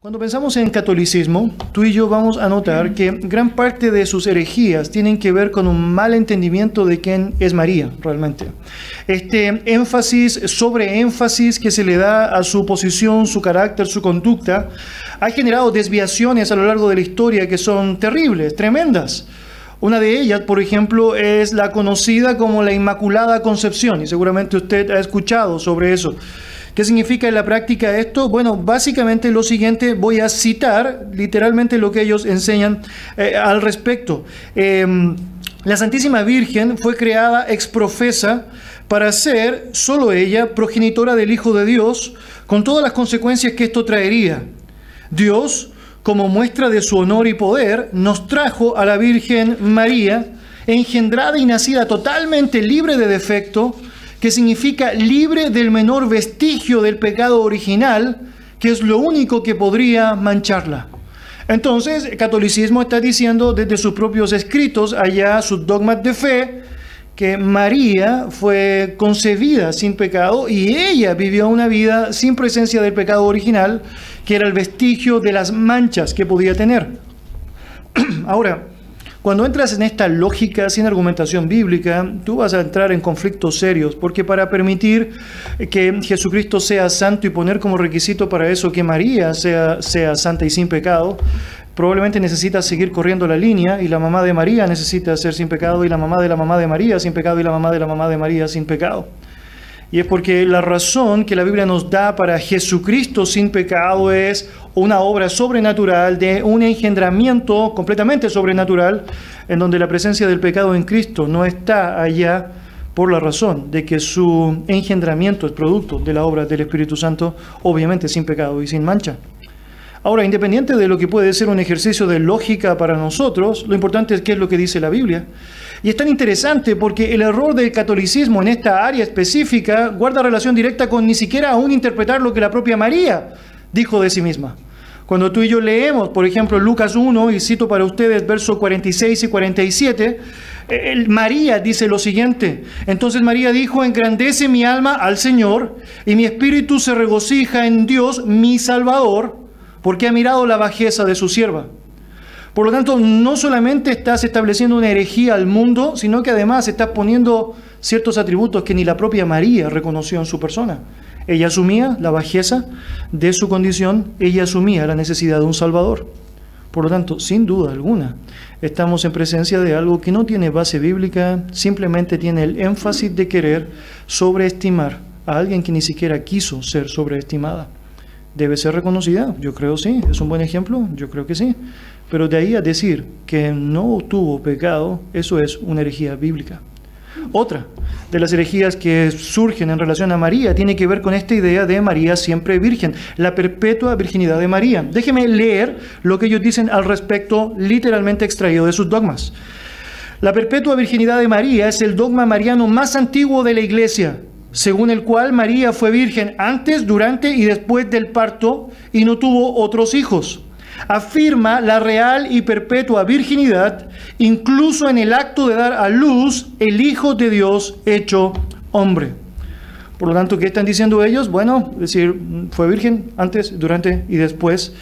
Cuando pensamos en catolicismo, tú y yo vamos a notar que gran parte de sus herejías tienen que ver con un mal entendimiento de quién es María, realmente. Este énfasis, sobreénfasis que se le da a su posición, su carácter, su conducta, ha generado desviaciones a lo largo de la historia que son terribles, tremendas. Una de ellas, por ejemplo, es la conocida como la Inmaculada Concepción, y seguramente usted ha escuchado sobre eso. ¿Qué significa en la práctica esto? Bueno, básicamente lo siguiente, voy a citar literalmente lo que ellos enseñan al respecto. La Santísima Virgen fue creada ex profesa para ser, solo ella, progenitora del Hijo de Dios, con todas las consecuencias que esto traería. Dios, como muestra de su honor y poder, nos trajo a la Virgen María, engendrada y nacida totalmente libre de defecto, que significa libre del menor vestigio del pecado original, que es lo único que podría mancharla. Entonces, el catolicismo está diciendo desde sus propios escritos, allá sus dogmas de fe, que María fue concebida sin pecado y ella vivió una vida sin presencia del pecado original, que era el vestigio de las manchas que podía tener. Ahora, cuando entras en esta lógica sin argumentación bíblica, tú vas a entrar en conflictos serios, porque para permitir que Jesucristo sea santo y poner como requisito para eso que María sea santa y sin pecado, probablemente necesitas seguir corriendo la línea, y la mamá de María necesita ser sin pecado, y la mamá de María sin pecado, y la mamá de María sin pecado. Y es porque la razón que la Biblia nos da para Jesucristo sin pecado es una obra sobrenatural de un engendramiento completamente sobrenatural, en donde la presencia del pecado en Cristo no está allá por la razón de que su engendramiento es producto de la obra del Espíritu Santo, obviamente sin pecado y sin mancha. Ahora, independiente de lo que puede ser un ejercicio de lógica para nosotros, lo importante es qué es lo que dice la Biblia. Y es tan interesante porque el error del catolicismo en esta área específica guarda relación directa con ni siquiera aún interpretar lo que la propia María dijo de sí misma. Cuando tú y yo leemos, por ejemplo, Lucas 1, y cito para ustedes versos 46 y 47, María dice lo siguiente: entonces María dijo, engrandece mi alma al Señor, y mi espíritu se regocija en Dios, mi Salvador, porque ha mirado la bajeza de su sierva. Por lo tanto, no solamente estás estableciendo una herejía al mundo, sino que además estás poniendo ciertos atributos que ni la propia María reconoció en su persona. Ella asumía la bajeza de su condición, ella asumía la necesidad de un Salvador. Por lo tanto, sin duda alguna, estamos en presencia de algo que no tiene base bíblica, simplemente tiene el énfasis de querer sobreestimar a alguien que ni siquiera quiso ser sobreestimada. ¿Debe ser reconocida? Yo creo sí. ¿Es un buen ejemplo? Yo creo que sí. Pero de ahí a decir que no tuvo pecado, eso es una herejía bíblica. Otra de las herejías que surgen en relación a María tiene que ver con esta idea de María siempre virgen, la perpetua virginidad de María. Déjeme leer lo que ellos dicen al respecto, literalmente extraído de sus dogmas. La perpetua virginidad de María es el dogma mariano más antiguo de la Iglesia, según el cual María fue virgen antes, durante y después del parto y no tuvo otros hijos. Afirma la real y perpetua virginidad, incluso en el acto de dar a luz el Hijo de Dios hecho hombre. Por lo tanto, ¿qué están diciendo ellos? Bueno, es decir, fue virgen antes, durante y después.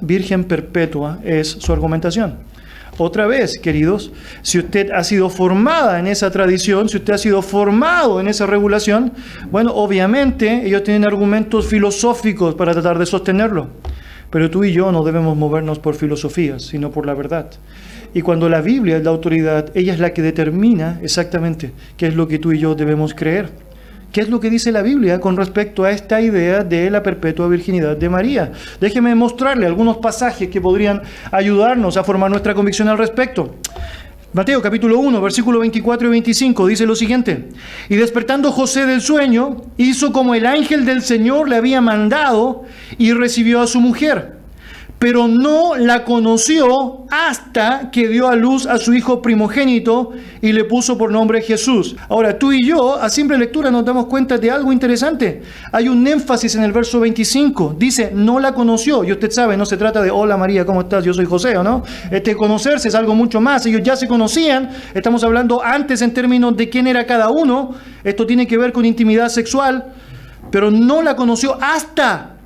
Virgen perpetua es su argumentación. Otra vez, queridos, si usted ha sido formada en esa tradición, si usted ha sido formado en esa regulación, bueno, obviamente ellos tienen argumentos filosóficos para tratar de sostenerlo. Pero tú y yo no debemos movernos por filosofías, sino por la verdad. Y cuando la Biblia es la autoridad, ella es la que determina exactamente qué es lo que tú y yo debemos creer. ¿Qué es lo que dice la Biblia con respecto a esta idea de la perpetua virginidad de María? Déjeme mostrarle algunos pasajes que podrían ayudarnos a formar nuestra convicción al respecto. Mateo capítulo 1, versículos 24 y 25 dice lo siguiente: y despertando José del sueño, hizo como el ángel del Señor le había mandado y recibió a su mujer. Pero no la conoció hasta que dio a luz a su hijo primogénito y le puso por nombre Jesús. Ahora, tú y yo, a simple lectura, nos damos cuenta de algo interesante. Hay un énfasis en el verso 25. Dice, no la conoció. Y usted sabe, no se trata de, hola María, ¿cómo estás? Yo soy José, ¿o no? Conocerse es algo mucho más. Ellos ya se conocían. Estamos hablando antes en términos de quién era cada uno. Esto tiene que ver con intimidad sexual. Pero no la conoció hasta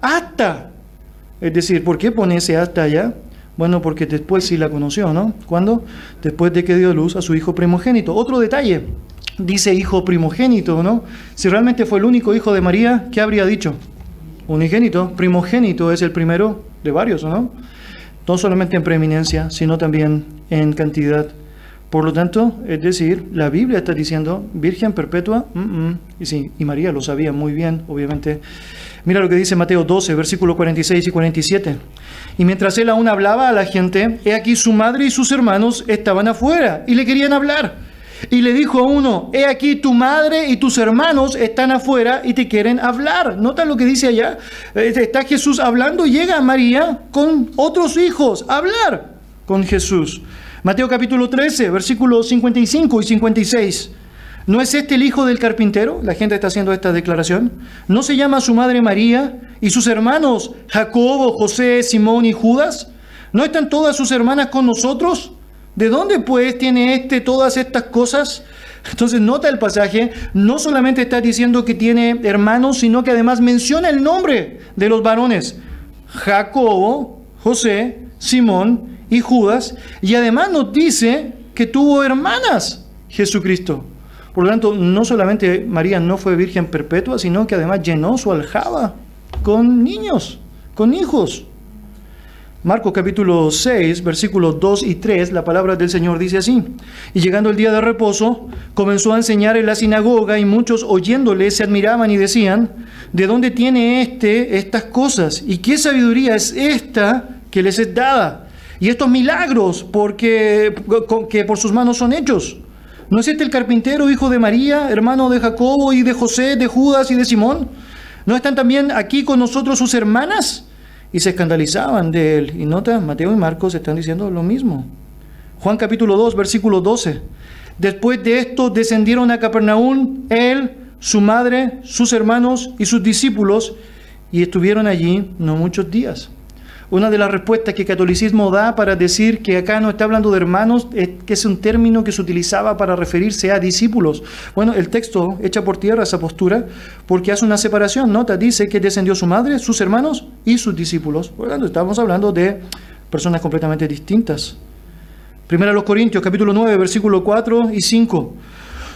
Es decir, ¿por qué pone ese hasta allá? Bueno, porque después sí la conoció, ¿no? ¿Cuándo? Después de que dio luz a su hijo primogénito. Otro detalle, dice hijo primogénito, ¿no? Si realmente fue el único hijo de María, ¿qué habría dicho? Unigénito, primogénito es el primero de varios, ¿no? No solamente en preeminencia, sino también en cantidad. Por lo tanto, es decir, la Biblia está diciendo virgen perpetua, y sí, y María lo sabía muy bien, obviamente. Mira lo que dice Mateo 12, versículos 46 y 47. Y mientras él aún hablaba a la gente, he aquí su madre y sus hermanos estaban afuera y le querían hablar. Y le dijo a uno, he aquí tu madre y tus hermanos están afuera y te quieren hablar. Nota lo que dice allá. Está Jesús hablando, llega María con otros hijos a hablar con Jesús. Mateo capítulo 13, versículos 55 y 56. ¿No es este el hijo del carpintero? La gente está haciendo esta declaración. ¿No se llama su madre María y sus hermanos Jacobo, José, Simón y Judas? ¿No están todas sus hermanas con nosotros? ¿De dónde pues tiene todas estas cosas? Entonces nota el pasaje, no solamente está diciendo que tiene hermanos, sino que además menciona el nombre de los varones. Jacobo, José, Simón y Judas, y además nos dice que tuvo hermanas Jesucristo. Por lo tanto, no solamente María no fue virgen perpetua, sino que además llenó su aljaba con niños, con hijos. Marcos capítulo 6, versículos 2 y 3, la palabra del Señor dice así. Y llegando el día de reposo, comenzó a enseñar en la sinagoga, y muchos oyéndole se admiraban y decían, ¿de dónde tiene estas cosas? ¿Y qué sabiduría es esta que les es dada? Y estos milagros, que por sus manos son hechos. ¿No es este el carpintero, hijo de María, hermano de Jacobo y de José, de Judas y de Simón? ¿No están también aquí con nosotros sus hermanas? Y se escandalizaban de él. Y nota, Mateo y Marcos están diciendo lo mismo. Juan capítulo 2, versículo 12. Después de esto descendieron a Capernaum, él, su madre, sus hermanos y sus discípulos, y estuvieron allí no muchos días. Una de las respuestas que el catolicismo da para decir que acá no está hablando de hermanos es que es un término que se utilizaba para referirse a discípulos. Bueno, el texto echa por tierra esa postura porque hace una separación. Nota, dice que descendió su madre, sus hermanos y sus discípulos. Por lo tanto, estamos hablando de personas completamente distintas. Primera a los Corintios, capítulo 9, versículos 4 y 5.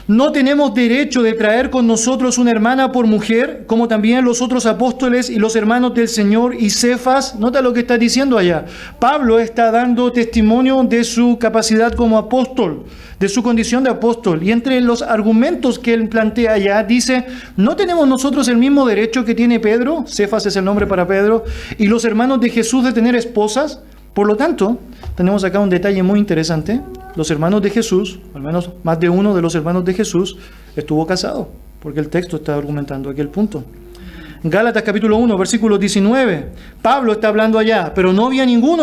No tenemos derecho de traer con nosotros una hermana por mujer, como también los otros apóstoles y los hermanos del Señor y Cefas. Nota lo que está diciendo allá. Pablo está dando testimonio de su capacidad como apóstol, de su condición de apóstol. Y entre los argumentos que él plantea allá, dice, ¿no tenemos nosotros el mismo derecho que tiene Pedro? Cefas es el nombre para Pedro. Y los hermanos de Jesús de tener esposas. Por lo tanto, tenemos acá un detalle muy interesante. Los hermanos de Jesús, al menos más de uno de los hermanos de Jesús, estuvo casado, porque el texto está argumentando aquel punto. Gálatas capítulo 1, versículo 19. Pablo está hablando allá, pero no había ningún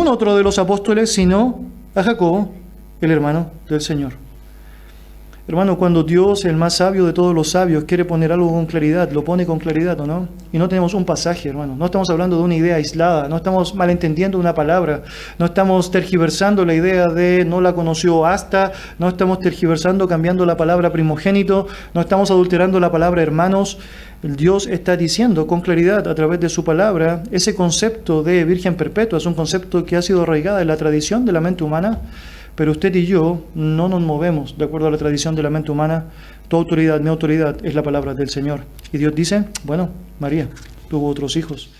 otro de los apóstoles, sino a Jacobo, el hermano del Señor. Hermano, cuando Dios, el más sabio de todos los sabios, quiere poner algo con claridad, lo pone con claridad, ¿o no? Y no tenemos un pasaje, hermano. No estamos hablando de una idea aislada, no estamos malentendiendo una palabra, no estamos tergiversando la idea de no la conoció hasta, no estamos tergiversando, cambiando la palabra primogénito, no estamos adulterando la palabra hermanos. Dios está diciendo con claridad a través de su palabra, ese concepto de virgen perpetua es un concepto que ha sido arraigado en la tradición de la mente humana. Pero usted y yo no nos movemos de acuerdo a la tradición de la mente humana. Tu autoridad, mi autoridad es la palabra del Señor. Y Dios dice, bueno, María tuvo otros hijos.